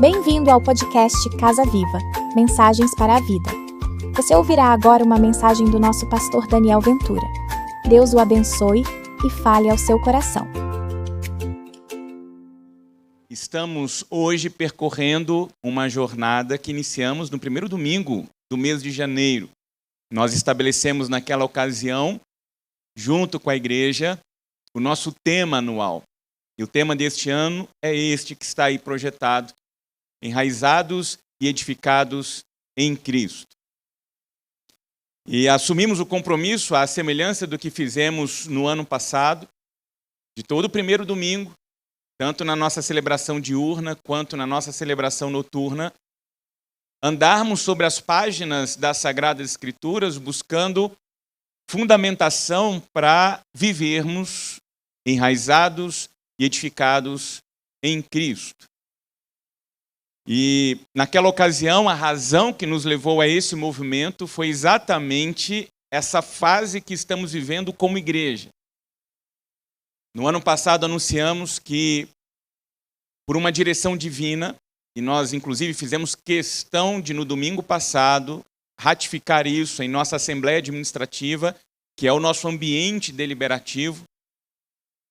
Bem-vindo ao podcast Casa Viva, Mensagens para a Vida. Você ouvirá agora uma mensagem do nosso pastor Daniel Ventura. Deus o abençoe e fale ao seu coração. Estamos hoje percorrendo uma jornada que iniciamos no primeiro domingo do mês de janeiro. Nós estabelecemos naquela ocasião, junto com a igreja, o nosso tema anual. E o tema deste ano é este que está aí projetado: enraizados e edificados em Cristo. E assumimos o compromisso, à semelhança do que fizemos no ano passado, de todo o primeiro domingo, tanto na nossa celebração diurna quanto na nossa celebração noturna, andarmos sobre as páginas das Sagradas Escrituras buscando fundamentação para vivermos enraizados e edificados em Cristo. E naquela ocasião, a razão que nos levou a esse movimento foi exatamente essa fase que estamos vivendo como igreja. No ano passado anunciamos que, por uma direção divina, e nós inclusive fizemos questão de no domingo passado ratificar isso em nossa Assembleia Administrativa, que é o nosso ambiente deliberativo,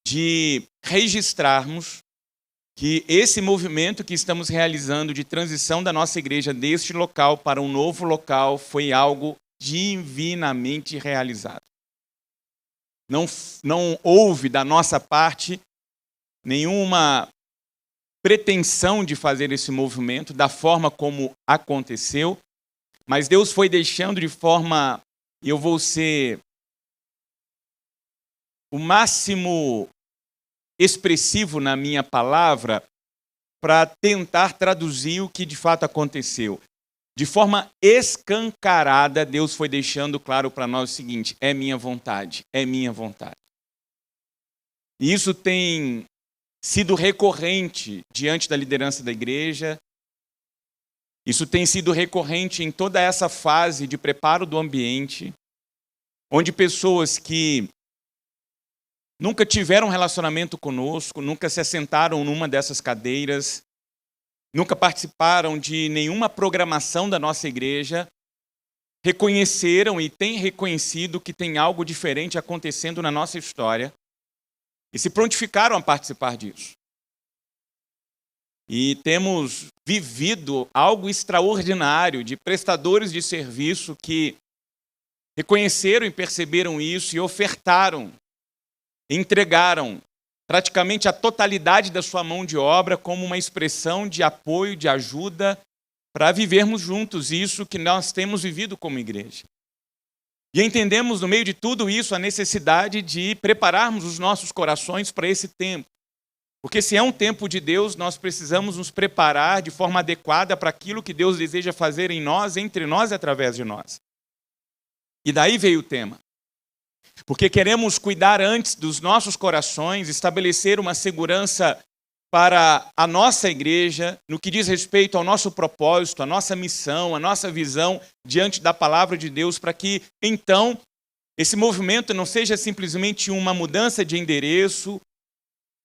de registrarmos que esse movimento que estamos realizando de transição da nossa igreja deste local para um novo local foi algo divinamente realizado. Não houve da nossa parte nenhuma pretensão de fazer esse movimento da forma como aconteceu, mas Deus foi deixando de forma, eu vou ser o máximo expressivo na minha palavra para tentar traduzir o que de fato aconteceu. De forma escancarada, Deus foi deixando claro para nós o seguinte: é minha vontade, é minha vontade. E isso tem sido recorrente diante da liderança da igreja, isso tem sido recorrente em toda essa fase de preparo do ambiente, onde pessoas que nunca tiveram relacionamento conosco, nunca se assentaram numa dessas cadeiras, nunca participaram de nenhuma programação da nossa igreja, reconheceram e têm reconhecido que tem algo diferente acontecendo na nossa história e se prontificaram a participar disso. E temos vivido algo extraordinário de prestadores de serviço que reconheceram e perceberam isso e ofertaram, entregaram praticamente a totalidade da sua mão de obra como uma expressão de apoio, de ajuda, para vivermos juntos isso que nós temos vivido como igreja. E entendemos, no meio de tudo isso, a necessidade de prepararmos os nossos corações para esse tempo. Porque se é um tempo de Deus, nós precisamos nos preparar de forma adequada para aquilo que Deus deseja fazer em nós, entre nós e através de nós. E daí veio o tema. Porque queremos cuidar antes dos nossos corações, estabelecer uma segurança para a nossa igreja, no que diz respeito ao nosso propósito, à nossa missão, à nossa visão diante da palavra de Deus, para que, então, esse movimento não seja simplesmente uma mudança de endereço,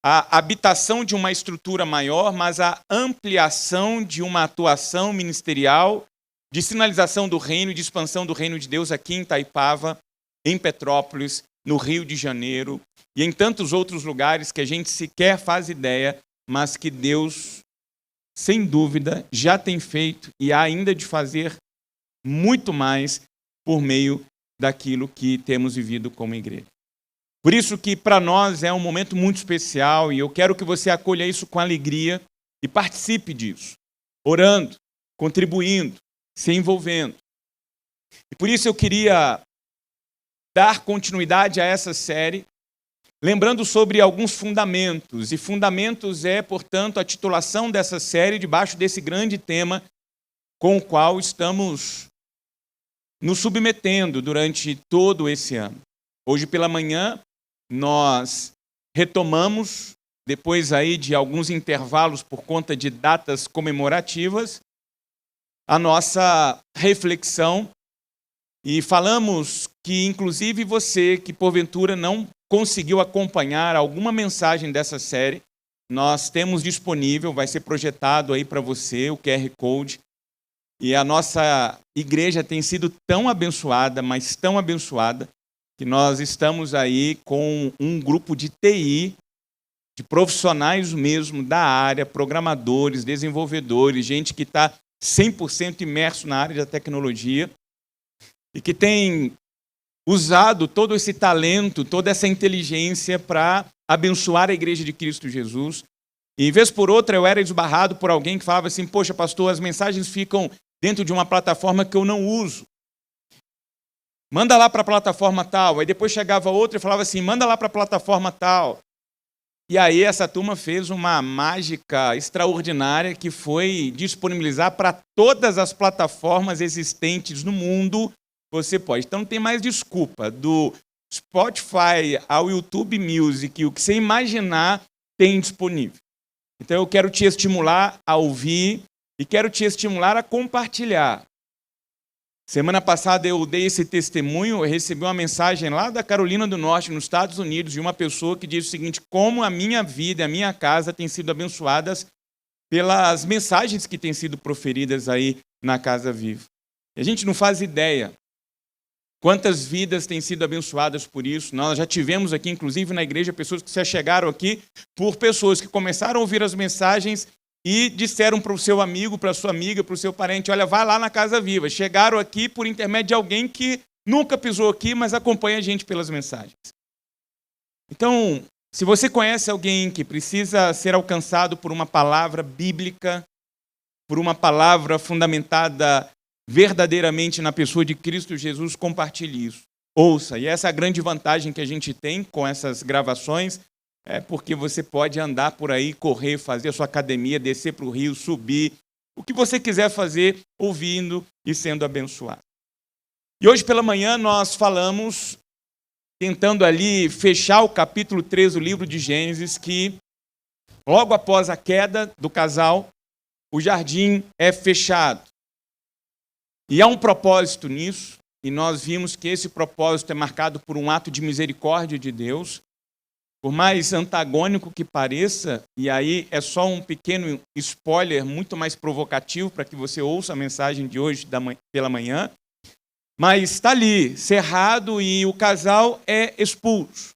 a habitação de uma estrutura maior, mas a ampliação de uma atuação ministerial, de sinalização do reino e de expansão do reino de Deus aqui em Itaipava, em Petrópolis, no Rio de Janeiro e em tantos outros lugares que a gente sequer faz ideia, mas que Deus, sem dúvida, já tem feito e há ainda de fazer muito mais por meio daquilo que temos vivido como igreja. Por isso que para nós é um momento muito especial e eu quero que você acolha isso com alegria e participe disso, orando, contribuindo, se envolvendo. E por isso eu queria dar continuidade a essa série, lembrando sobre alguns fundamentos. E fundamentos é, portanto, a titulação dessa série debaixo desse grande tema com o qual estamos nos submetendo durante todo esse ano. Hoje pela manhã, nós retomamos, depois aí de alguns intervalos por conta de datas comemorativas, a nossa reflexão. E falamos que, inclusive, você que porventura não conseguiu acompanhar alguma mensagem dessa série, nós temos disponível, vai ser projetado aí para você o QR Code. E a nossa igreja tem sido tão abençoada, mas tão abençoada, que nós estamos aí com um grupo de TI, de profissionais mesmo da área, programadores, desenvolvedores, gente que está 100% imerso na área da tecnologia e que tem usado todo esse talento, toda essa inteligência para abençoar a Igreja de Cristo Jesus. E, vez por outra, eu era esbarrado por alguém que falava assim, poxa, pastor, as mensagens ficam dentro de uma plataforma que eu não uso. Manda lá para a plataforma tal. Aí depois chegava outro e falava assim, manda lá para a plataforma tal. E aí essa turma fez uma mágica extraordinária que foi disponibilizar para todas as plataformas existentes no mundo. Você pode. Então não tem mais desculpa. Do Spotify ao YouTube Music, o que você imaginar tem disponível. Então eu quero te estimular a ouvir e quero te estimular a compartilhar. Semana passada eu dei esse testemunho, eu recebi uma mensagem lá da Carolina do Norte, nos Estados Unidos, de uma pessoa que diz o seguinte, como a minha vida, a minha casa têm sido abençoadas pelas mensagens que têm sido proferidas aí na Casa Viva. E a gente não faz ideia quantas vidas têm sido abençoadas por isso. Nós já tivemos aqui, inclusive na igreja, pessoas que se achegaram aqui por pessoas que começaram a ouvir as mensagens e disseram para o seu amigo, para a sua amiga, para o seu parente, olha, vai lá na Casa Viva. Chegaram aqui por intermédio de alguém que nunca pisou aqui, mas acompanha a gente pelas mensagens. Então, se você conhece alguém que precisa ser alcançado por uma palavra bíblica, por uma palavra fundamentada verdadeiramente na pessoa de Cristo Jesus, compartilhe isso. Ouça, e essa é a grande vantagem que a gente tem com essas gravações, é porque você pode andar por aí, correr, fazer a sua academia, descer para o rio, subir, o que você quiser fazer, ouvindo e sendo abençoado. E hoje pela manhã nós falamos, tentando ali fechar o capítulo 3 do livro de Gênesis, que logo após a queda do casal, o jardim é fechado. E há um propósito nisso, e nós vimos que esse propósito é marcado por um ato de misericórdia de Deus. Por mais antagônico que pareça, e aí é só um pequeno spoiler muito mais provocativo para que você ouça a mensagem de hoje pela manhã, mas está ali, cerrado, e o casal é expulso.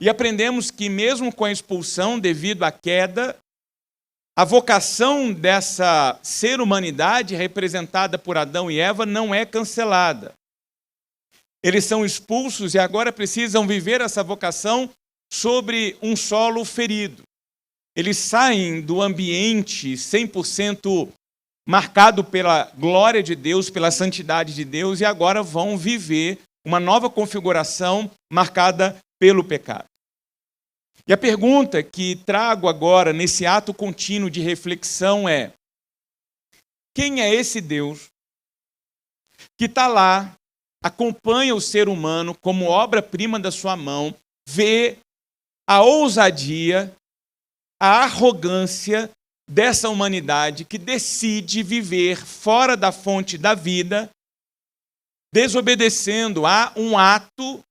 E aprendemos que mesmo com a expulsão devido à queda, a vocação dessa ser-humanidade representada por Adão e Eva não é cancelada. Eles são expulsos e agora precisam viver essa vocação sobre um solo ferido. Eles saem do ambiente 100% marcado pela glória de Deus, pela santidade de Deus, e agora vão viver uma nova configuração marcada pelo pecado. E a pergunta que trago agora nesse ato contínuo de reflexão é: quem é esse Deus que está lá, acompanha o ser humano como obra-prima da sua mão, vê a ousadia, a arrogância dessa humanidade que decide viver fora da fonte da vida, desobedecendo a um ato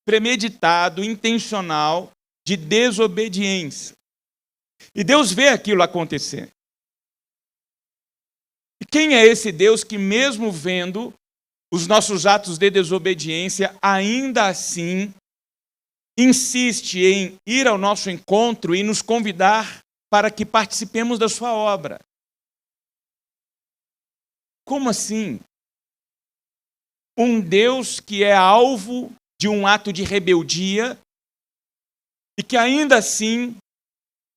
premeditado, intencional, de desobediência. E Deus vê aquilo acontecer. E quem é esse Deus que, mesmo vendo os nossos atos de desobediência, ainda assim insiste em ir ao nosso encontro e nos convidar para que participemos da sua obra? Como assim? Um Deus que é alvo de um ato de rebeldia e que ainda assim,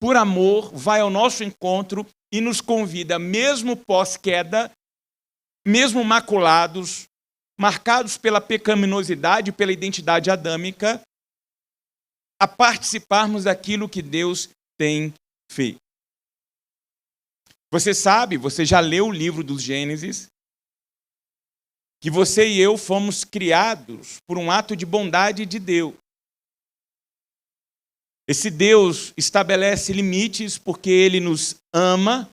por amor, vai ao nosso encontro e nos convida, mesmo pós-queda, mesmo maculados, marcados pela pecaminosidade, pela identidade adâmica, a participarmos daquilo que Deus tem feito. Você sabe, você já leu o livro dos Gênesis, que você e eu fomos criados por um ato de bondade de Deus. Esse Deus estabelece limites porque Ele nos ama,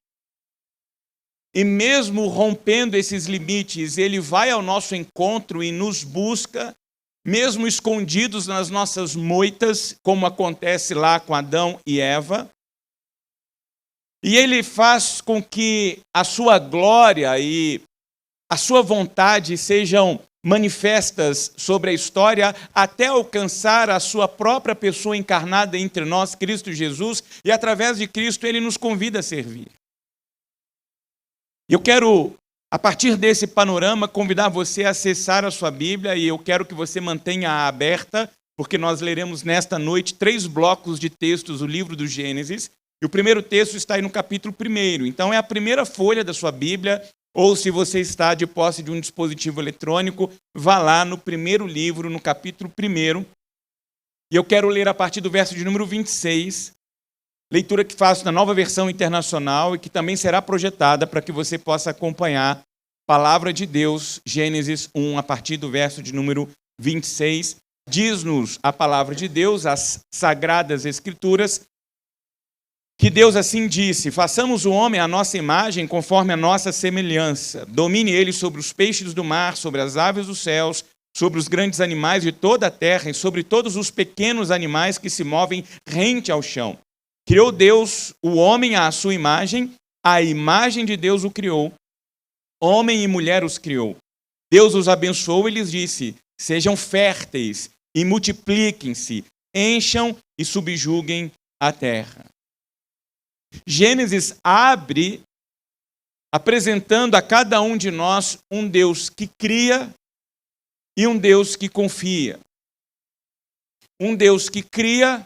e mesmo rompendo esses limites, Ele vai ao nosso encontro e nos busca, mesmo escondidos nas nossas moitas, como acontece lá com Adão e Eva. E ele faz com que a sua glória e a sua vontade sejam manifestas sobre a história até alcançar a sua própria pessoa encarnada entre nós, Cristo Jesus, e através de Cristo ele nos convida a servir. Eu quero, a partir desse panorama, convidar você a acessar a sua Bíblia e eu quero que você mantenha-a aberta, porque nós leremos nesta noite 3 blocos de textos do livro do Gênesis, e o primeiro texto está aí no capítulo 1. Então é a primeira folha da sua Bíblia, ou se você está de posse de um dispositivo eletrônico, vá lá no primeiro livro, no capítulo 1. E eu quero ler a partir do verso de número 26, leitura que faço na Nova Versão Internacional e que também será projetada para que você possa acompanhar a Palavra de Deus, Gênesis 1, a partir do verso de número 26. Diz-nos a Palavra de Deus, as Sagradas Escrituras, que Deus assim disse: façamos o homem à nossa imagem, conforme a nossa semelhança. Domine ele sobre os peixes do mar, sobre as aves dos céus, sobre os grandes animais de toda a terra e sobre todos os pequenos animais que se movem rente ao chão. Criou Deus o homem à sua imagem, a imagem de Deus o criou. Homem e mulher os criou. Deus os abençoou e lhes disse: sejam férteis e multipliquem-se, encham e subjuguem a terra. Gênesis abre apresentando a cada um de nós um Deus que cria e um Deus que confia. Um Deus que cria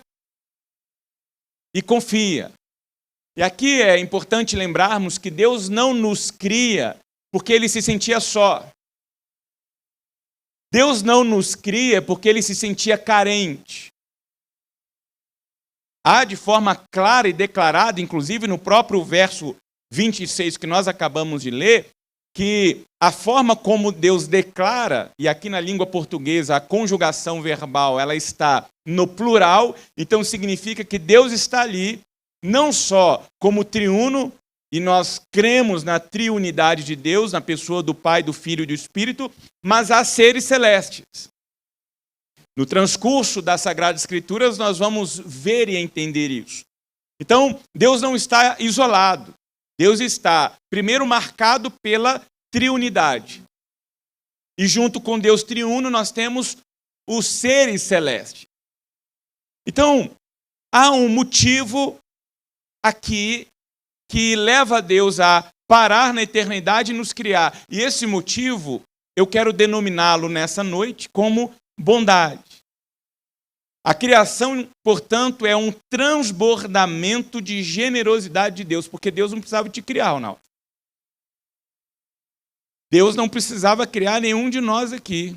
e confia. E aqui é importante lembrarmos que Deus não nos cria porque ele se sentia só. Deus não nos cria porque ele se sentia carente. Há de forma clara e declarada, inclusive no próprio verso 26 que nós acabamos de ler, que a forma como Deus declara, e aqui na língua portuguesa a conjugação verbal ela está no plural, então significa que Deus está ali, não só como triuno, e nós cremos na triunidade de Deus, na pessoa do Pai, do Filho e do Espírito, mas há seres celestes. No transcurso das Sagradas Escrituras, nós vamos ver e entender isso. Então, Deus não está isolado. Deus está, primeiro, marcado pela triunidade. E junto com Deus triuno, nós temos os seres celestes. Então, há um motivo aqui que leva Deus a parar na eternidade e nos criar. E esse motivo, eu quero denominá-lo nessa noite como bondade. A criação, portanto, é um transbordamento de generosidade de Deus, porque Deus não precisava te criar, Ronaldo. Deus não precisava criar nenhum de nós aqui,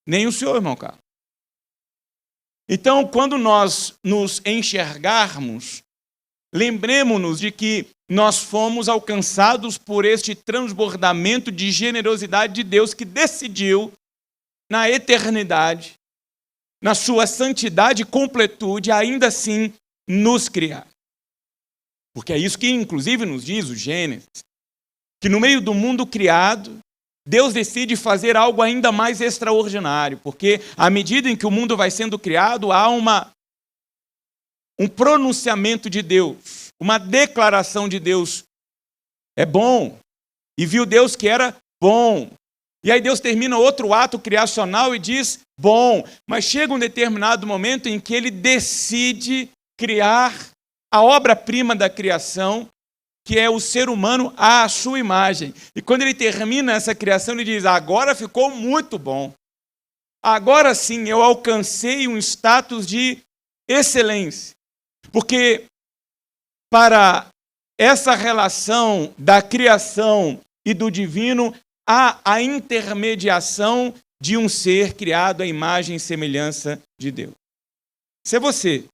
nem o senhor, irmão Carlos. Então, quando nós nos enxergarmos, lembremos-nos de que nós fomos alcançados por este transbordamento de generosidade de Deus que decidiu, na eternidade, na sua santidade e completude, ainda assim nos criar. Porque é isso que, inclusive, nos diz o Gênesis, que no meio do mundo criado, Deus decide fazer algo ainda mais extraordinário, porque à medida em que o mundo vai sendo criado, há um pronunciamento de Deus, uma declaração de Deus. É bom. E viu Deus que era bom. E aí Deus termina outro ato criacional e diz, bom. Mas chega um determinado momento em que ele decide criar a obra-prima da criação, que é o ser humano à sua imagem. E quando ele termina essa criação, ele diz, agora ficou muito bom. Agora sim, eu alcancei um status de excelência. Porque para essa relação da criação e do divino, há a intermediação de um ser criado à imagem e semelhança de Deus. Isso é você.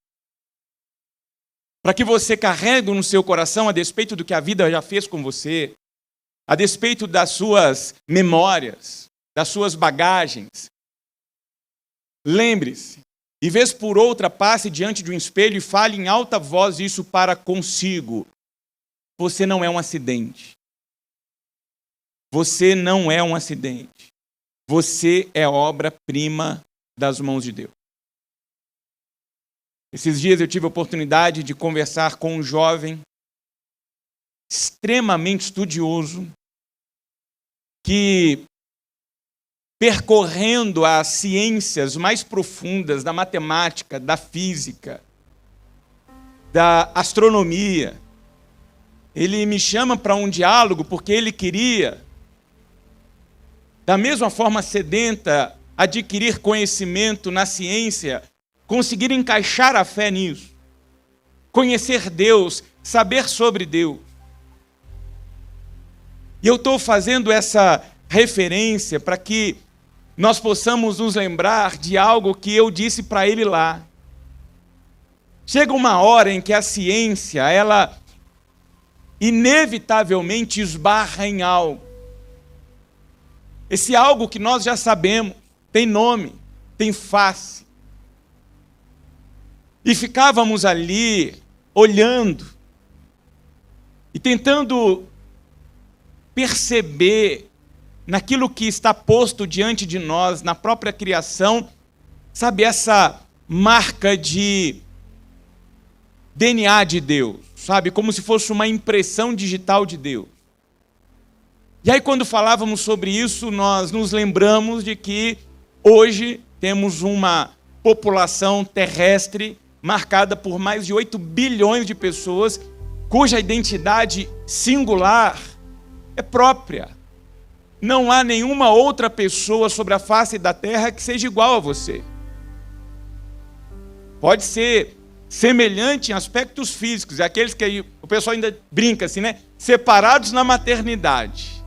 Para que você carregue no seu coração, a despeito do que a vida já fez com você, a despeito das suas memórias, das suas bagagens, lembre-se, e vez por outra passe diante de um espelho e fale em alta voz isso para consigo. Você não é um acidente. Você não é um acidente. Você é obra-prima das mãos de Deus. Esses dias eu tive a oportunidade de conversar com um jovem extremamente estudioso, que, percorrendo as ciências mais profundas da matemática, da física, da astronomia, ele me chama para um diálogo porque ele queria, da mesma forma sedenta, adquirir conhecimento na ciência, conseguir encaixar a fé nisso, conhecer Deus, saber sobre Deus. E eu estou fazendo essa referência para que nós possamos nos lembrar de algo que eu disse para ele lá. Chega uma hora em que a ciência, ela inevitavelmente esbarra em algo. Esse algo que nós já sabemos, tem nome, tem face. E ficávamos ali, olhando, e tentando perceber naquilo que está posto diante de nós, na própria criação, sabe, essa marca de DNA de Deus, sabe, como se fosse uma impressão digital de Deus. E aí, quando falávamos sobre isso, nós nos lembramos de que hoje temos uma população terrestre marcada por mais de 8 bilhões de pessoas, cuja identidade singular é própria. Não há nenhuma outra pessoa sobre a face da terra que seja igual a você. Pode ser semelhante em aspectos físicos, aqueles que o pessoal ainda brinca assim, né? Separados na maternidade.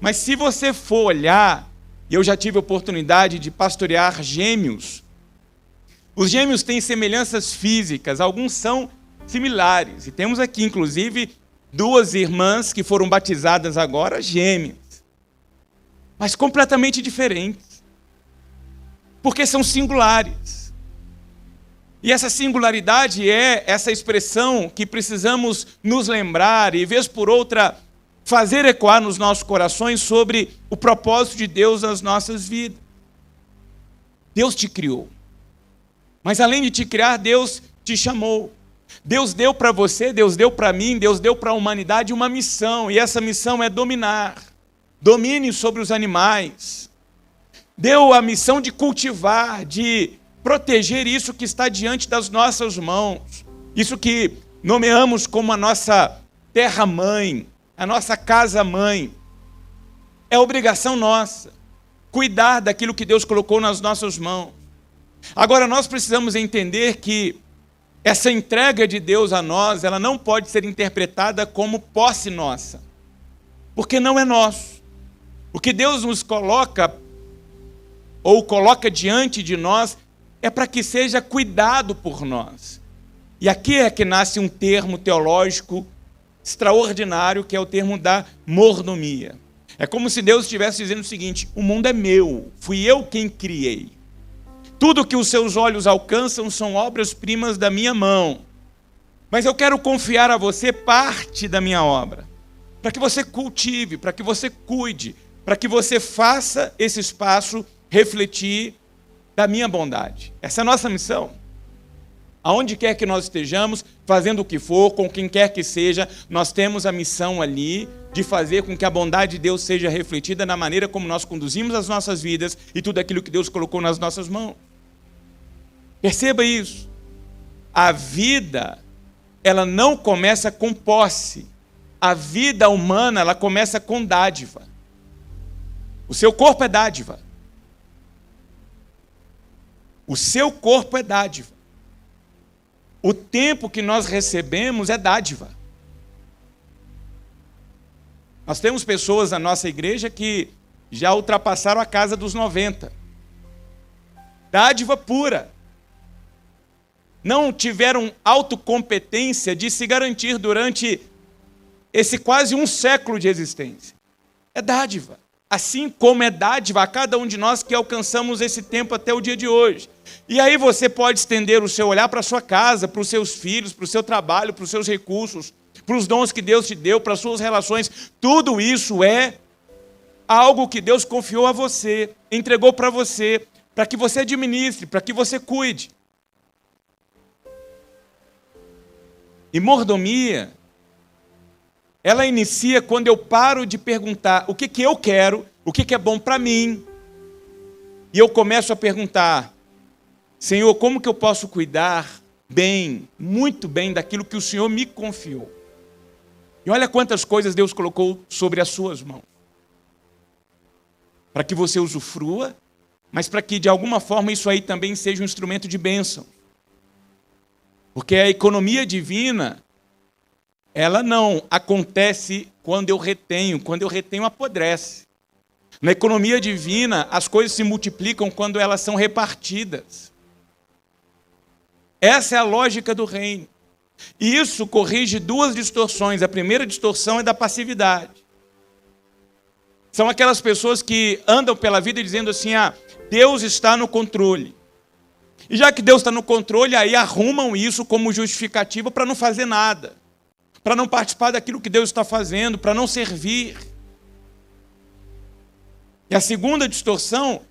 Mas se você for olhar, e eu já tive a oportunidade de pastorear gêmeos, os gêmeos têm semelhanças físicas, alguns são similares. E temos aqui, inclusive, 2 irmãs que foram batizadas agora, gêmeas. Mas completamente diferentes. Porque são singulares. E essa singularidade é essa expressão que precisamos nos lembrar e, vez por outra, fazer ecoar nos nossos corações sobre o propósito de Deus nas nossas vidas. Deus te criou. Mas além de te criar, Deus te chamou. Deus deu para você, Deus deu para mim, Deus deu para a humanidade uma missão. E essa missão é dominar. Domine sobre os animais. Deu a missão de cultivar, de proteger isso que está diante das nossas mãos. Isso que nomeamos como a nossa terra-mãe, a nossa casa-mãe. É obrigação nossa cuidar daquilo que Deus colocou nas nossas mãos. Agora, nós precisamos entender que essa entrega de Deus a nós, ela não pode ser interpretada como posse nossa, porque não é nosso. O que Deus nos coloca, ou coloca diante de nós, é para que seja cuidado por nós. E aqui é que nasce um termo teológico extraordinário, que é o termo da mordomia. É como se Deus estivesse dizendo o seguinte: o mundo é meu, fui eu quem criei. Tudo que os seus olhos alcançam são obras-primas da minha mão. Mas eu quero confiar a você parte da minha obra, para que você cultive, para que você cuide, para que você faça esse espaço refletir da minha bondade. Essa é a nossa missão. Aonde quer que nós estejamos, fazendo o que for, com quem quer que seja, nós temos a missão ali de fazer com que a bondade de Deus seja refletida na maneira como nós conduzimos as nossas vidas e tudo aquilo que Deus colocou nas nossas mãos. Perceba isso. A vida, ela não começa com posse. A vida humana, ela começa com dádiva. O seu corpo é dádiva. O seu corpo é dádiva. O tempo que nós recebemos é dádiva. Nós temos pessoas na nossa igreja que já ultrapassaram a casa dos 90. Dádiva pura. Não tiveram autocompetência de se garantir durante esse quase um século de existência. É dádiva. Assim como é dádiva a cada um de nós que alcançamos esse tempo até o dia de hoje. E aí você pode estender o seu olhar para a sua casa, para os seus filhos, para o seu trabalho, para os seus recursos, para os dons que Deus te deu, para as suas relações. Tudo isso é algo que Deus confiou a você, entregou para você, para que você administre, para que você cuide. E mordomia ela inicia quando eu paro de perguntar o que eu quero, o que é bom para mim. E eu começo a perguntar: Senhor, como que eu posso cuidar bem, muito bem, daquilo que o Senhor me confiou? E olha quantas coisas Deus colocou sobre as suas mãos. Para que você usufrua, mas para que de alguma forma isso aí também seja um instrumento de bênção. Porque a economia divina, ela não acontece quando eu retenho apodrece. Na economia divina, as coisas se multiplicam quando elas são repartidas. Essa é a lógica do reino. E isso corrige duas distorções. A primeira distorção é da passividade. São aquelas pessoas que andam pela vida dizendo assim: Deus está no controle. E já que Deus está no controle, aí arrumam isso como justificativa para não fazer nada, para não participar daquilo que Deus está fazendo, para não servir. E a segunda distorção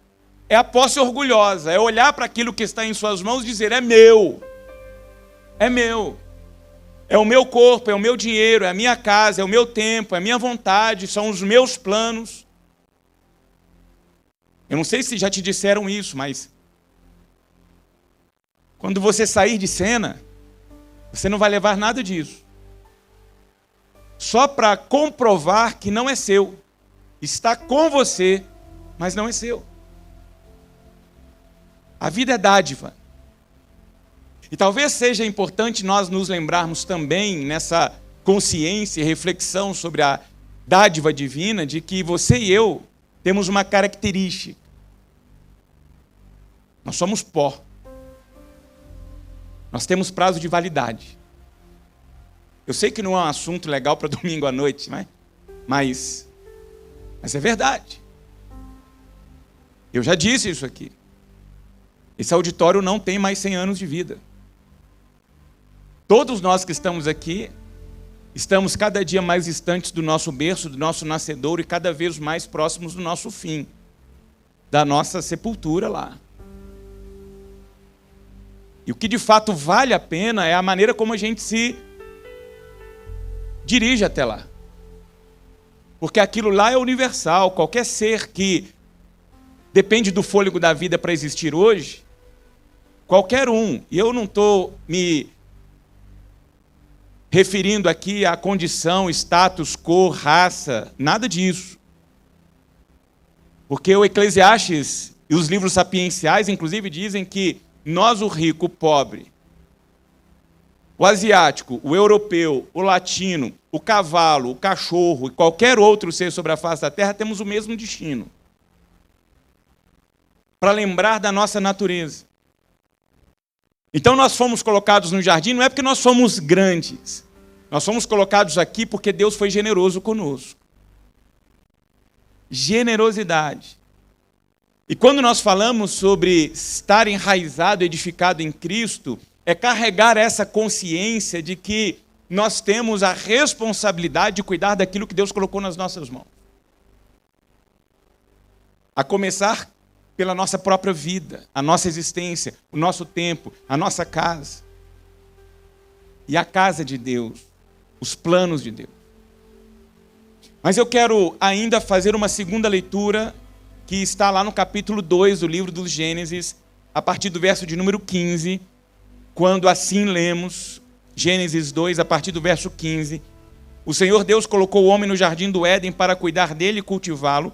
é a posse orgulhosa, é olhar para aquilo que está em suas mãos e dizer: é meu, é meu, é o meu corpo, é o meu dinheiro, é a minha casa, é o meu tempo, é a minha vontade, são os meus planos. Eu não sei se já te disseram isso, mas quando você sair de cena, você não vai levar nada disso. Só para comprovar que não é seu. Está com você, mas não é seu. A vida é dádiva. E talvez seja importante nós nos lembrarmos também, nessa consciência e reflexão sobre a dádiva divina, de que você e eu temos uma característica. Nós somos pó. Nós temos prazo de validade. Eu sei que não é um assunto legal para domingo à noite, mas é verdade. Eu já disse isso aqui. Esse auditório não tem mais 100 anos de vida. Todos nós que estamos aqui, estamos cada dia mais distantes do nosso berço, do nosso nascedouro, e cada vez mais próximos do nosso fim, da nossa sepultura lá. E o que de fato vale a pena é a maneira como a gente se dirige até lá. Porque aquilo lá é universal. Qualquer ser que depende do fôlego da vida para existir hoje, qualquer um, e eu não estou me referindo aqui à condição, status, cor, raça, nada disso. Porque o Eclesiastes e os livros sapienciais, inclusive, dizem que nós, o rico, o pobre, o asiático, o europeu, o latino, o cavalo, o cachorro e qualquer outro ser sobre a face da terra, temos o mesmo destino. Para lembrar da nossa natureza. Então nós fomos colocados no jardim, não é porque nós somos grandes. Nós fomos colocados aqui porque Deus foi generoso conosco. Generosidade. E quando nós falamos sobre estar enraizado, edificado em Cristo, é carregar essa consciência de que nós temos a responsabilidade de cuidar daquilo que Deus colocou nas nossas mãos. A começar pela nossa própria vida, a nossa existência, o nosso tempo, a nossa casa. E a casa de Deus, os planos de Deus. Mas eu quero ainda fazer uma segunda leitura que está lá no capítulo 2 do livro do Gênesis, a partir do verso de número 15, quando assim lemos, Gênesis 2, a partir do verso 15, o Senhor Deus colocou o homem no jardim do Éden para cuidar dele e cultivá-lo,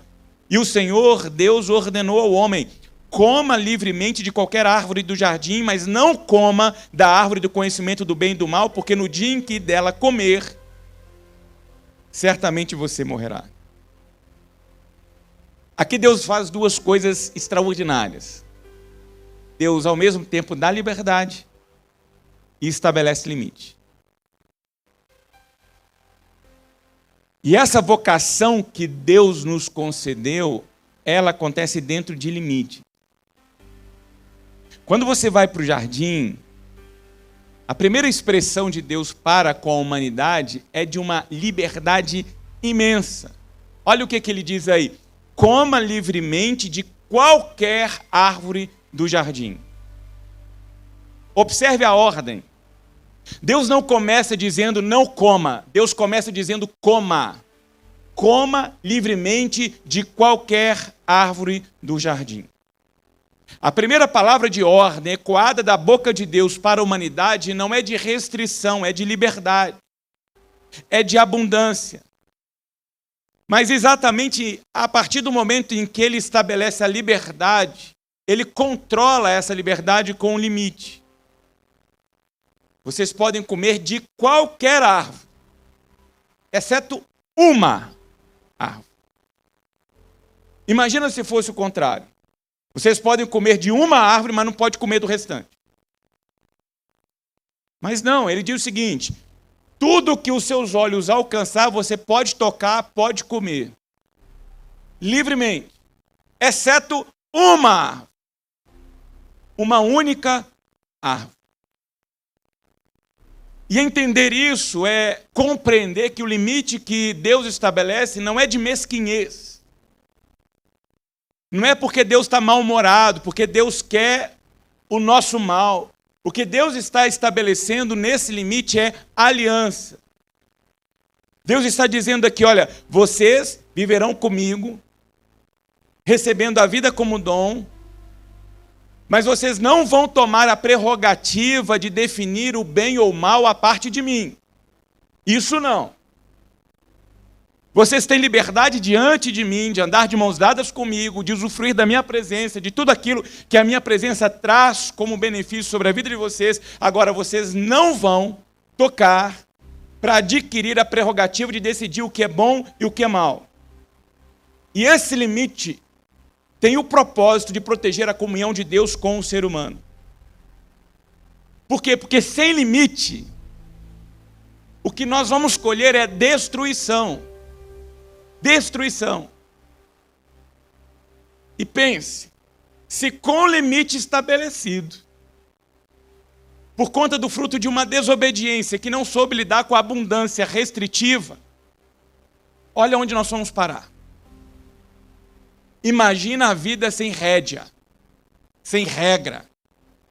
e o Senhor Deus ordenou ao homem: coma livremente de qualquer árvore do jardim, mas não coma da árvore do conhecimento do bem e do mal, porque no dia em que dela comer, certamente você morrerá. Aqui Deus faz duas coisas extraordinárias. Deus, ao mesmo tempo, dá liberdade e estabelece limite. E essa vocação que Deus nos concedeu, ela acontece dentro de limite. Quando você vai para o jardim, a primeira expressão de Deus para com a humanidade é de uma liberdade imensa. Olha o que ele diz aí: coma livremente de qualquer árvore do jardim. Observe a ordem. Deus não começa dizendo não coma. Deus começa dizendo coma. Coma livremente de qualquer árvore do jardim. A primeira palavra de ordem ecoada da boca de Deus para a humanidade não é de restrição, é de liberdade. É de abundância. Mas exatamente a partir do momento em que ele estabelece a liberdade, ele controla essa liberdade com um limite. Vocês podem comer de qualquer árvore, exceto uma árvore. Imagina se fosse o contrário. Vocês podem comer de uma árvore, mas não pode comer do restante. Mas não, ele diz o seguinte: tudo que os seus olhos alcançar, você pode tocar, pode comer. Livremente. Exceto uma árvore. Uma única árvore. E entender isso é compreender que o limite que Deus estabelece não é de mesquinhez. Não é porque Deus está mal-humorado, porque Deus quer o nosso mal. O que Deus está estabelecendo nesse limite é aliança. Deus está dizendo aqui, olha, vocês viverão comigo, recebendo a vida como dom, mas vocês não vão tomar a prerrogativa de definir o bem ou o mal a parte de mim. Isso não. Vocês têm liberdade diante de mim, de andar de mãos dadas comigo, de usufruir da minha presença, de tudo aquilo que a minha presença traz como benefício sobre a vida de vocês. Agora, vocês não vão tocar para adquirir a prerrogativa de decidir o que é bom e o que é mal. E esse limite tem o propósito de proteger a comunhão de Deus com o ser humano. Por quê? Porque sem limite, o que nós vamos colher é destruição. Destruição. E pense, se com limite estabelecido, por conta do fruto de uma desobediência que não soube lidar com a abundância restritiva, olha onde nós vamos parar. Imagina a vida sem rédea, sem regra,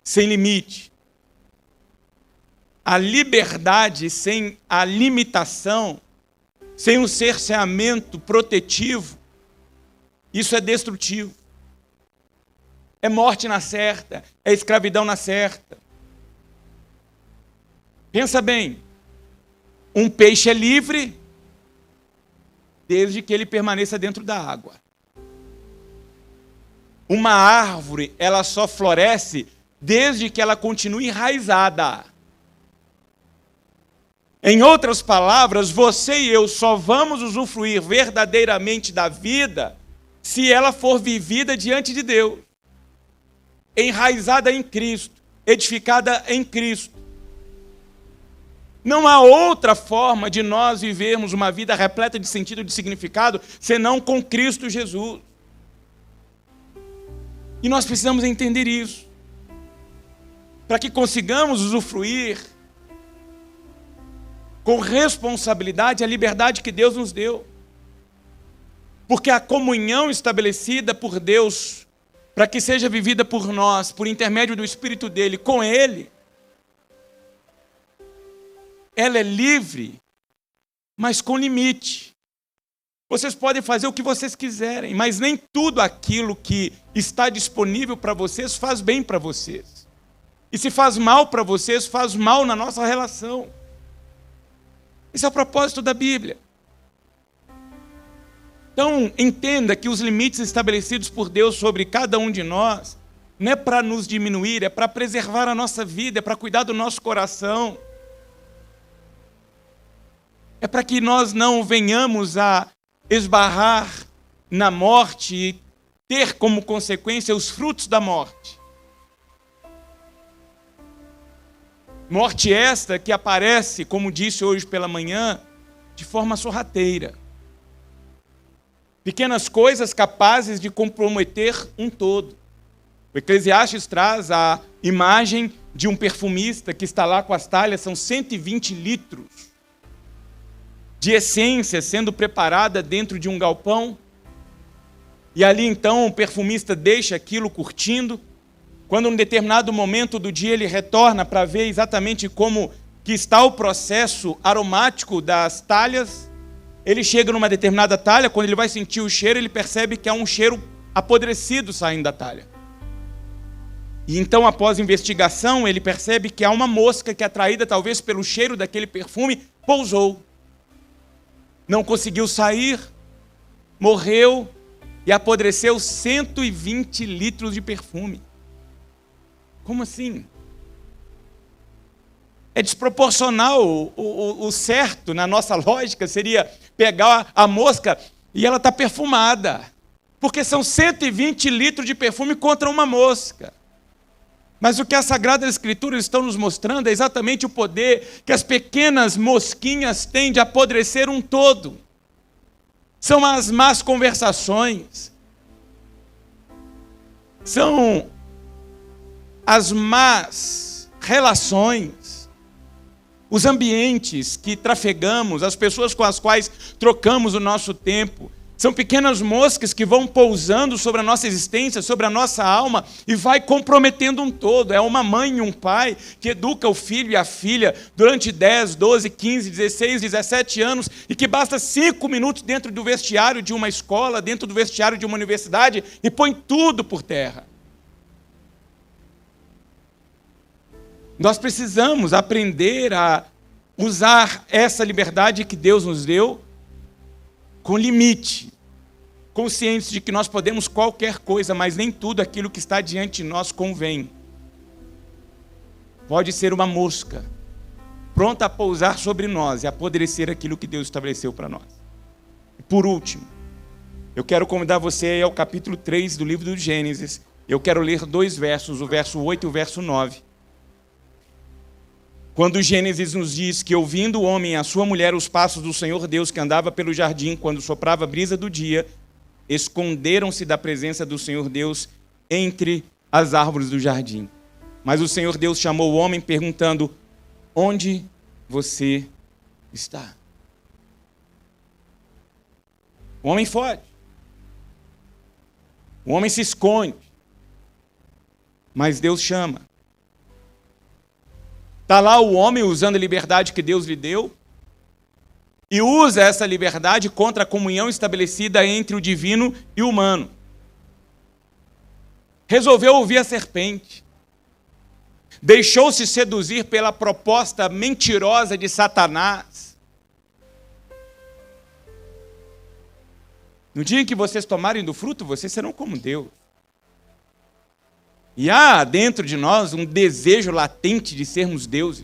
sem limite. A liberdade sem a limitação, sem um cerceamento protetivo, isso é destrutivo. É morte na certa, é escravidão na certa. Pensa bem, um peixe é livre desde que ele permaneça dentro da água. Uma árvore, ela só floresce desde que ela continue enraizada. Em outras palavras, você e eu só vamos usufruir verdadeiramente da vida se ela for vivida diante de Deus, enraizada em Cristo, edificada em Cristo. Não há outra forma de nós vivermos uma vida repleta de sentido e de significado senão com Cristo Jesus. E nós precisamos entender isso, para que consigamos usufruir com responsabilidade a liberdade que Deus nos deu. Porque a comunhão estabelecida por Deus, para que seja vivida por nós, por intermédio do Espírito dele, com Ele, ela é livre, mas com limite. Vocês podem fazer o que vocês quiserem, mas nem tudo aquilo que está disponível para vocês faz bem para vocês. E se faz mal para vocês, faz mal na nossa relação. Esse é o propósito da Bíblia. Então, entenda que os limites estabelecidos por Deus sobre cada um de nós não é para nos diminuir, é para preservar a nossa vida, é para cuidar do nosso coração. É para que nós não venhamos a esbarrar na morte e ter como consequência os frutos da morte. Morte esta que aparece, como disse hoje pela manhã, de forma sorrateira. Pequenas coisas capazes de comprometer um todo. O Eclesiastes traz a imagem de um perfumista que está lá com as talhas, são 120 litros de essência sendo preparada dentro de um galpão. E ali então o perfumista deixa aquilo curtindo. Quando em determinado momento do dia ele retorna para ver exatamente como que está o processo aromático das talhas. Ele chega numa determinada talha, quando ele vai sentir o cheiro, ele percebe que há um cheiro apodrecido saindo da talha. E então, após investigação, ele percebe que há uma mosca que, atraída talvez pelo cheiro daquele perfume, pousou. Não conseguiu sair, morreu e apodreceu 120 litros de perfume. Como assim? É desproporcional. O certo, na nossa lógica, seria pegar a mosca e ela está perfumada. Porque são 120 litros de perfume contra uma mosca. Mas o que as Sagradas Escrituras estão nos mostrando é exatamente o poder que as pequenas mosquinhas têm de apodrecer um todo. São as más conversações. São as más relações. Os ambientes que trafegamos, as pessoas com as quais trocamos o nosso tempo. São pequenas moscas que vão pousando sobre a nossa existência, sobre a nossa alma, e vai comprometendo um todo. É uma mãe e um pai que educa o filho e a filha durante 10, 12, 15, 16, 17 anos, e que basta 5 minutos dentro do vestiário de uma escola, dentro do vestiário de uma universidade, e põe tudo por terra. Nós precisamos aprender a usar essa liberdade que Deus nos deu com limite, conscientes de que nós podemos qualquer coisa, mas nem tudo aquilo que está diante de nós convém. Pode ser uma mosca, pronta a pousar sobre nós e apodrecer aquilo que Deus estabeleceu para nós. E por último, eu quero convidar você ao capítulo 3 do livro do Gênesis. Eu quero ler 2 versos, o verso 8 e o verso 9. Quando Gênesis nos diz que, ouvindo o homem e a sua mulher os passos do Senhor Deus que andava pelo jardim quando soprava a brisa do dia, esconderam-se da presença do Senhor Deus entre as árvores do jardim. Mas o Senhor Deus chamou o homem perguntando: onde você está? O homem foge. O homem se esconde. Mas Deus chama. Está lá o homem usando a liberdade que Deus lhe deu e usa essa liberdade contra a comunhão estabelecida entre o divino e o humano. Resolveu ouvir a serpente. Deixou-se seduzir pela proposta mentirosa de Satanás. No dia em que vocês tomarem do fruto, vocês serão como Deus. E há dentro de nós um desejo latente de sermos deuses.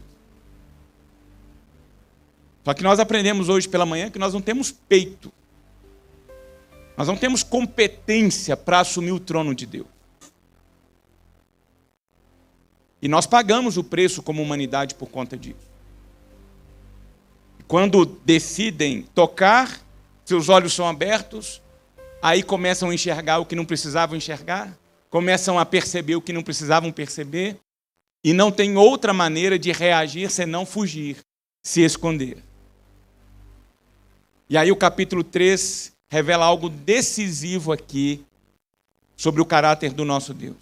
Só que nós aprendemos hoje pela manhã que nós não temos peito. Nós não temos competência para assumir o trono de Deus. E nós pagamos o preço como humanidade por conta disso. Quando decidem tocar, seus olhos são abertos, aí começam a enxergar o que não precisavam enxergar, começam a perceber o que não precisavam perceber, e não tem outra maneira de reagir senão fugir, se esconder. E aí o capítulo 3 revela algo decisivo aqui sobre o caráter do nosso Deus.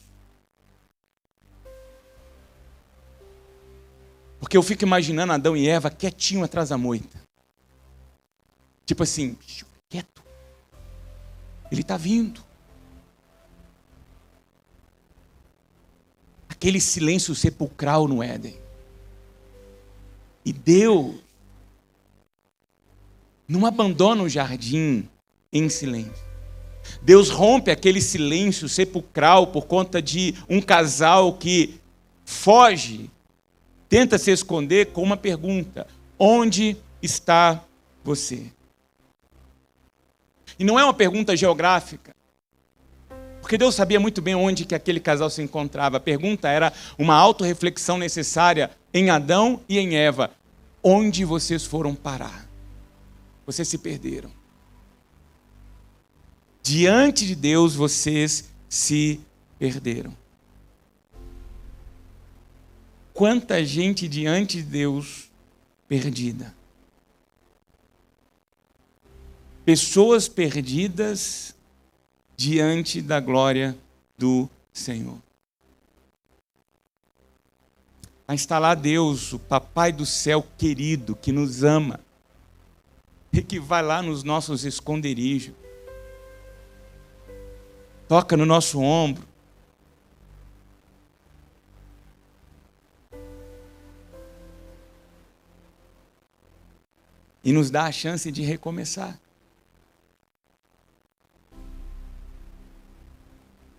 Porque eu fico imaginando Adão e Eva quietinho atrás da moita. Tipo assim, quieto. Ele está vindo. Aquele silêncio sepulcral no Éden. E Deus não abandona o jardim em silêncio. Deus rompe aquele silêncio sepulcral por conta de um casal que foge, tenta se esconder com uma pergunta: onde está você? E não é uma pergunta geográfica. Porque Deus sabia muito bem onde que aquele casal se encontrava. A pergunta era uma autorreflexão necessária em Adão e em Eva. Onde vocês foram parar? Vocês se perderam. Diante de Deus, vocês se perderam. Quanta gente diante de Deus perdida. Pessoas perdidas diante da glória do Senhor. Mas está lá Deus, o Papai do céu querido, que nos ama, e que vai lá nos nossos esconderijos, toca no nosso ombro, e nos dá a chance de recomeçar.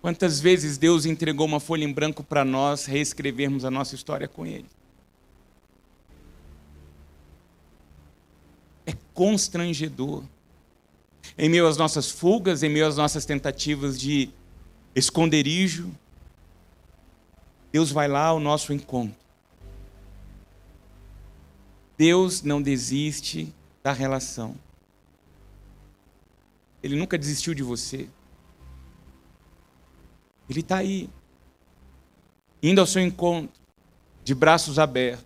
Quantas vezes Deus entregou uma folha em branco para nós reescrevermos a nossa história com Ele? É constrangedor. Em meio às nossas fugas, em meio às nossas tentativas de esconderijo, Deus vai lá ao nosso encontro. Deus não desiste da relação. Ele nunca desistiu de você. Ele está aí, indo ao seu encontro, de braços abertos,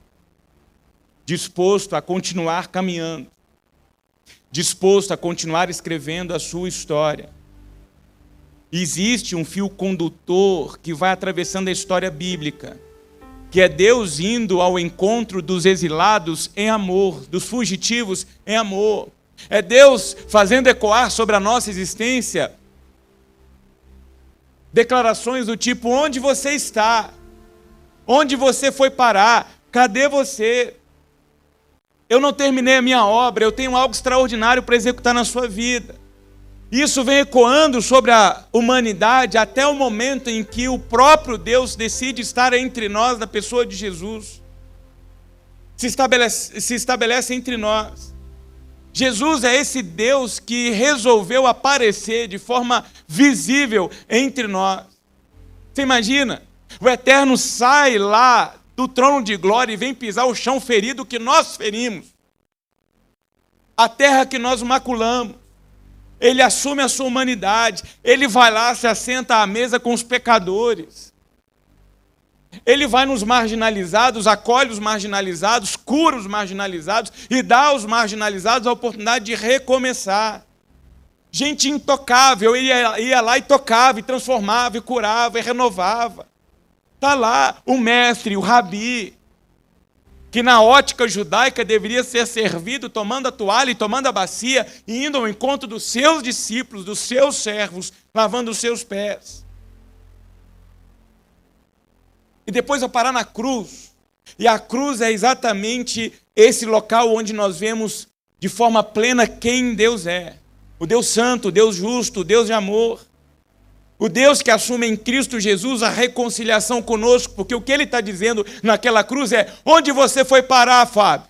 disposto a continuar caminhando, disposto a continuar escrevendo a sua história. Existe um fio condutor que vai atravessando a história bíblica, que é Deus indo ao encontro dos exilados em amor, dos fugitivos em amor. É Deus fazendo ecoar sobre a nossa existência declarações do tipo: onde você está? Onde você foi parar? Cadê você? Eu não terminei a minha obra, eu tenho algo extraordinário para executar na sua vida. Isso vem ecoando sobre a humanidade até o momento em que o próprio Deus decide estar entre nós, na pessoa de Jesus. Se estabelece entre nós. Jesus é esse Deus que resolveu aparecer de forma visível entre nós. Você imagina? O Eterno sai lá do trono de glória e vem pisar o chão ferido que nós ferimos. A terra que nós maculamos. Ele assume a sua humanidade. Ele vai lá, se assenta à mesa com os pecadores. Ele vai nos marginalizados, acolhe os marginalizados, cura os marginalizados e dá aos marginalizados a oportunidade de recomeçar. Gente intocável, ia lá e tocava, e transformava, e curava, e renovava. Está lá o mestre, o rabi, que na ótica judaica deveria ser servido tomando a toalha e tomando a bacia e indo ao encontro dos seus discípulos, dos seus servos, lavando os seus pés. E depois vai parar na cruz. E a cruz é exatamente esse local onde nós vemos de forma plena quem Deus é. O Deus santo, o Deus justo, o Deus de amor. O Deus que assume em Cristo Jesus a reconciliação conosco. Porque o que Ele está dizendo naquela cruz é: onde você foi parar, Fábio?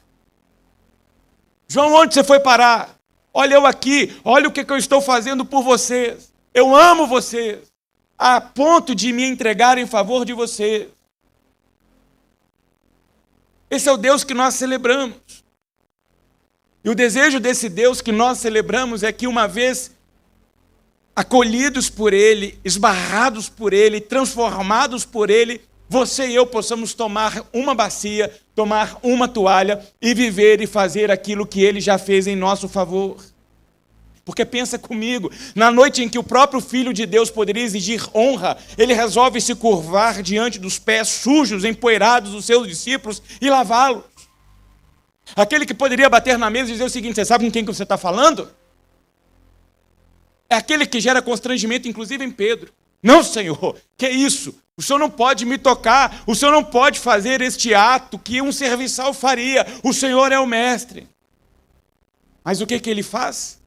João, onde você foi parar? Olha eu aqui, olha o que eu estou fazendo por vocês. Eu amo vocês, a ponto de me entregar em favor de vocês. Esse é o Deus que nós celebramos. E o desejo desse Deus que nós celebramos é que, uma vez acolhidos por Ele, esbarrados por Ele, transformados por Ele, você e eu possamos tomar uma bacia, tomar uma toalha e viver e fazer aquilo que Ele já fez em nosso favor. Porque pensa comigo, na noite em que o próprio Filho de Deus poderia exigir honra, Ele resolve se curvar diante dos pés sujos, empoeirados dos seus discípulos e lavá-los. Aquele que poderia bater na mesa e dizer o seguinte: você sabe com quem que você está falando? É aquele que gera constrangimento, inclusive em Pedro. Não, Senhor, que isso? O Senhor não pode me tocar, o Senhor não pode fazer este ato que um serviçal faria. O Senhor é o mestre. Mas o que Ele faz?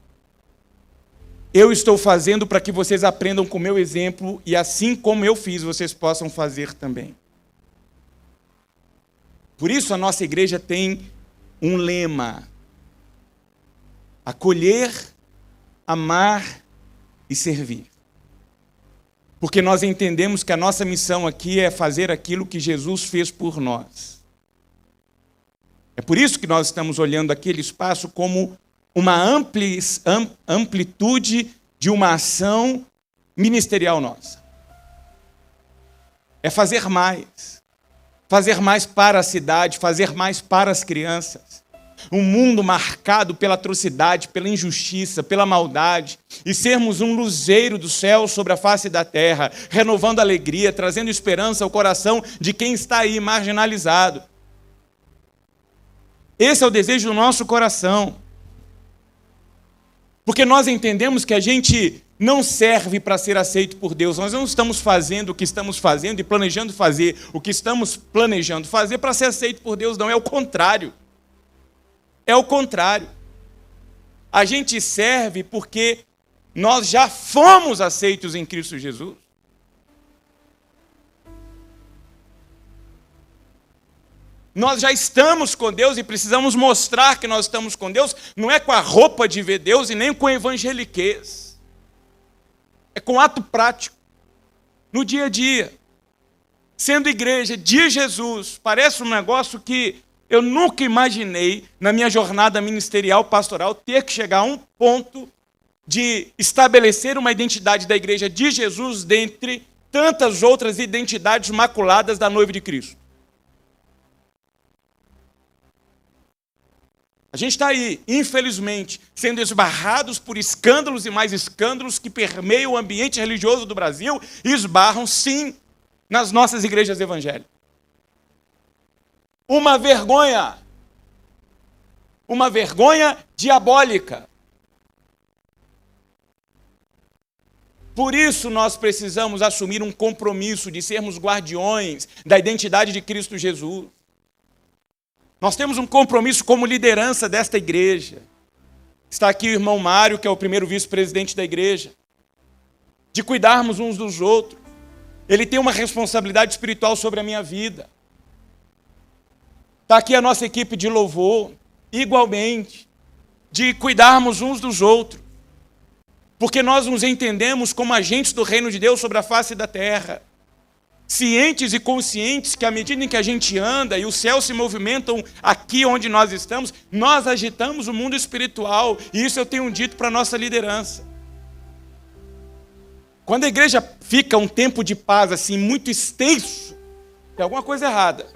Eu estou fazendo para que vocês aprendam com o meu exemplo e assim como eu fiz, vocês possam fazer também. Por isso a nossa igreja tem um lema: acolher, amar e servir. Porque nós entendemos que a nossa missão aqui é fazer aquilo que Jesus fez por nós. É por isso que nós estamos olhando aquele espaço como uma amplitude de uma ação ministerial nossa. É fazer mais para a cidade, fazer mais para as crianças. Um mundo marcado pela atrocidade, pela injustiça, pela maldade, e sermos um luzeiro do céu sobre a face da terra, renovando a alegria, trazendo esperança ao coração de quem está aí marginalizado. Esse é o desejo do nosso coração. Porque nós entendemos que a gente não serve para ser aceito por Deus. Nós não estamos fazendo o que estamos fazendo e planejando fazer o que estamos planejando fazer para ser aceito por Deus, não. É o contrário. É o contrário. A gente serve porque nós já fomos aceitos em Cristo Jesus. Nós já estamos com Deus e precisamos mostrar que nós estamos com Deus, não é com a roupa de ver Deus e nem com evangeliquez. É com ato prático, no dia a dia. Sendo igreja de Jesus, parece um negócio que eu nunca imaginei, na minha jornada ministerial, pastoral, ter que chegar a um ponto de estabelecer uma identidade da igreja de Jesus dentre tantas outras identidades maculadas da noiva de Cristo. A gente está aí, infelizmente, sendo esbarrados por escândalos e mais escândalos que permeiam o ambiente religioso do Brasil e esbarram, sim, nas nossas igrejas evangélicas. Uma vergonha diabólica. Por isso nós precisamos assumir um compromisso de sermos guardiões da identidade de Cristo Jesus. Nós temos um compromisso como liderança desta igreja. Está aqui o irmão Mário, que é o primeiro vice-presidente da igreja, de cuidarmos uns dos outros. Ele tem uma responsabilidade espiritual sobre a minha vida. Está aqui a nossa equipe de louvor, igualmente, de cuidarmos uns dos outros. Porque nós nos entendemos como agentes do reino de Deus sobre a face da terra. Cientes e conscientes que à medida em que a gente anda e os céus se movimentam aqui onde nós estamos, nós agitamos o mundo espiritual. E isso eu tenho dito para a nossa liderança. Quando a igreja fica um tempo de paz assim, muito extenso, tem alguma coisa errada.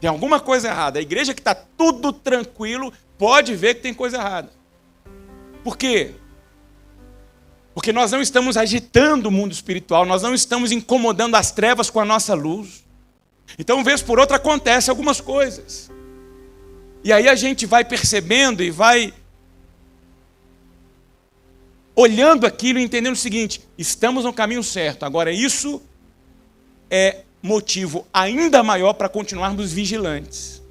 Tem alguma coisa errada. A igreja que está tudo tranquilo pode ver que tem coisa errada. Por quê? Porque nós não estamos agitando o mundo espiritual, nós não estamos incomodando as trevas com a nossa luz. Então, vez por outra, acontece algumas coisas. E aí a gente vai percebendo e vai olhando aquilo e entendendo o seguinte: estamos no caminho certo. Agora, isso é motivo ainda maior para continuarmos vigilantes.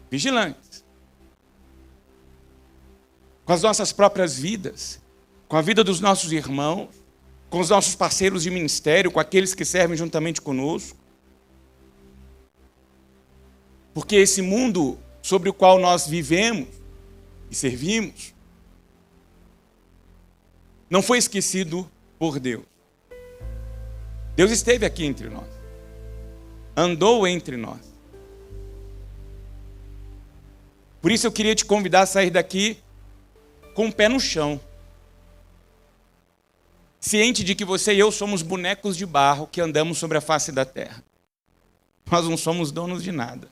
Vigilantes. Com as nossas próprias vidas, com a vida dos nossos irmãos, com os nossos parceiros de ministério, com aqueles que servem juntamente conosco. Porque esse mundo sobre o qual nós vivemos e servimos não foi esquecido por Deus. Deus esteve aqui entre nós. Andou entre nós. Por isso eu queria te convidar a sair daqui com o pé no chão. Ciente de que você e eu somos bonecos de barro que andamos sobre a face da terra. Nós não somos donos de nada.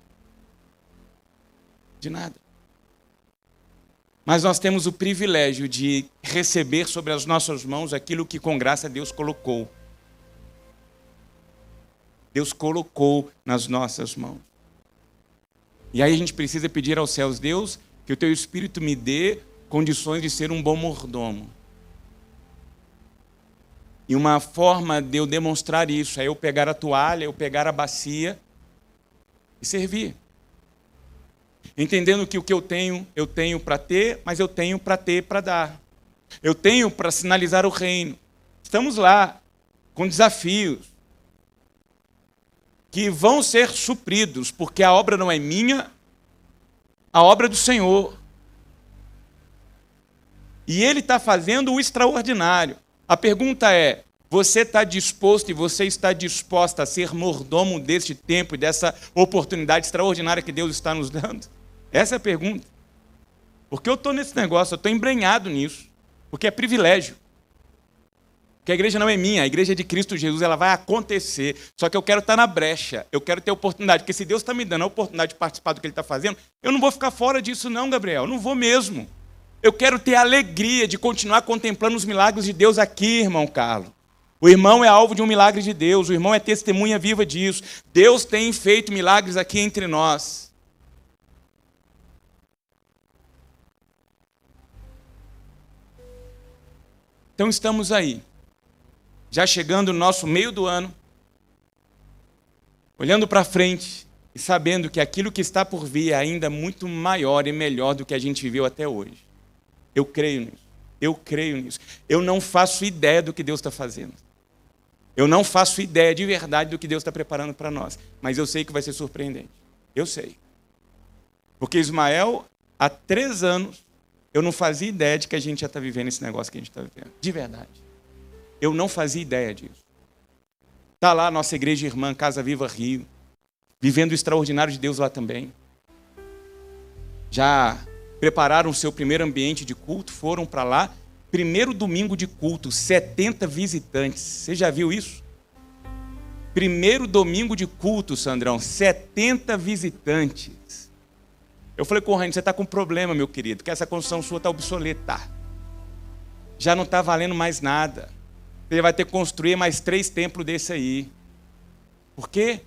De nada. Mas nós temos o privilégio de receber sobre as nossas mãos aquilo que com graça Deus colocou. Deus colocou nas nossas mãos. E aí a gente precisa pedir aos céus: Deus, que o teu Espírito me dê condições de ser um bom mordomo. E uma forma de eu demonstrar isso é eu pegar a toalha, eu pegar a bacia e servir. Entendendo que o que eu tenho para ter, mas eu tenho para ter para dar. Eu tenho para sinalizar o reino. Estamos lá com desafios que vão ser supridos, porque a obra não é minha, a obra é do Senhor. E Ele está fazendo o extraordinário. A pergunta é: você está disposto e você está disposta a ser mordomo deste tempo e dessa oportunidade extraordinária que Deus está nos dando? Essa é a pergunta. Porque eu estou nesse negócio, eu estou embrenhado nisso. Porque é privilégio. Porque a igreja não é minha, a igreja é de Cristo Jesus, ela vai acontecer. Só que eu quero estar na brecha, eu quero ter oportunidade. Porque se Deus está me dando a oportunidade de participar do que Ele está fazendo, eu não vou ficar fora disso não, Gabriel, não vou mesmo. Eu quero ter a alegria de continuar contemplando os milagres de Deus aqui, irmão Carlos. O irmão é alvo de um milagre de Deus, o irmão é testemunha viva disso. Deus tem feito milagres aqui entre nós. Então estamos aí, já chegando no nosso meio do ano, olhando para frente e sabendo que aquilo que está por vir é ainda muito maior e melhor do que a gente viveu até hoje. Eu creio nisso, eu creio nisso. Eu não faço ideia do que Deus está fazendo. Eu não faço ideia de verdade do que Deus está preparando para nós, mas eu sei que vai ser surpreendente. Eu sei. Porque Ismael, há 3 anos, eu não fazia ideia de que a gente já está vivendo esse negócio que a gente está vivendo. De verdade. Eu não fazia ideia disso. Está lá a nossa igreja irmã, Casa Viva Rio, vivendo o extraordinário de Deus lá também. Já prepararam o seu primeiro ambiente de culto, foram para lá. Primeiro domingo de culto, 70 visitantes. Você já viu isso? Primeiro domingo de culto, Sandrão, 70 visitantes. Eu falei com o Raine, você está com problema, meu querido, que essa construção sua está obsoleta. Já não está valendo mais nada. Você vai ter que construir mais 3 templos desse aí. Por quê?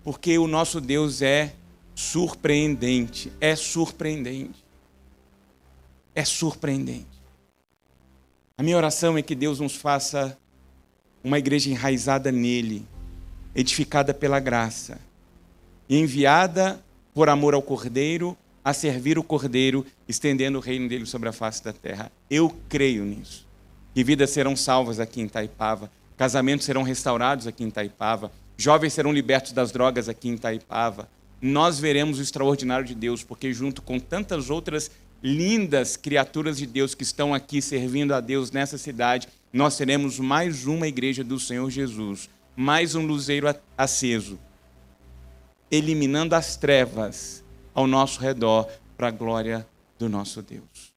Porque o nosso Deus é surpreendente. É surpreendente. É surpreendente. A minha oração é que Deus nos faça uma igreja enraizada nele, edificada pela graça, e enviada por amor ao Cordeiro, a servir o Cordeiro, estendendo o reino dele sobre a face da terra. Eu creio nisso. Que vidas serão salvas aqui em Itaipava, casamentos serão restaurados aqui em Itaipava, jovens serão libertos das drogas aqui em Itaipava. Nós veremos o extraordinário de Deus, porque junto com tantas outras lindas criaturas de Deus que estão aqui servindo a Deus nessa cidade, nós teremos mais uma igreja do Senhor Jesus, mais um luzeiro aceso, eliminando as trevas ao nosso redor para a glória do nosso Deus.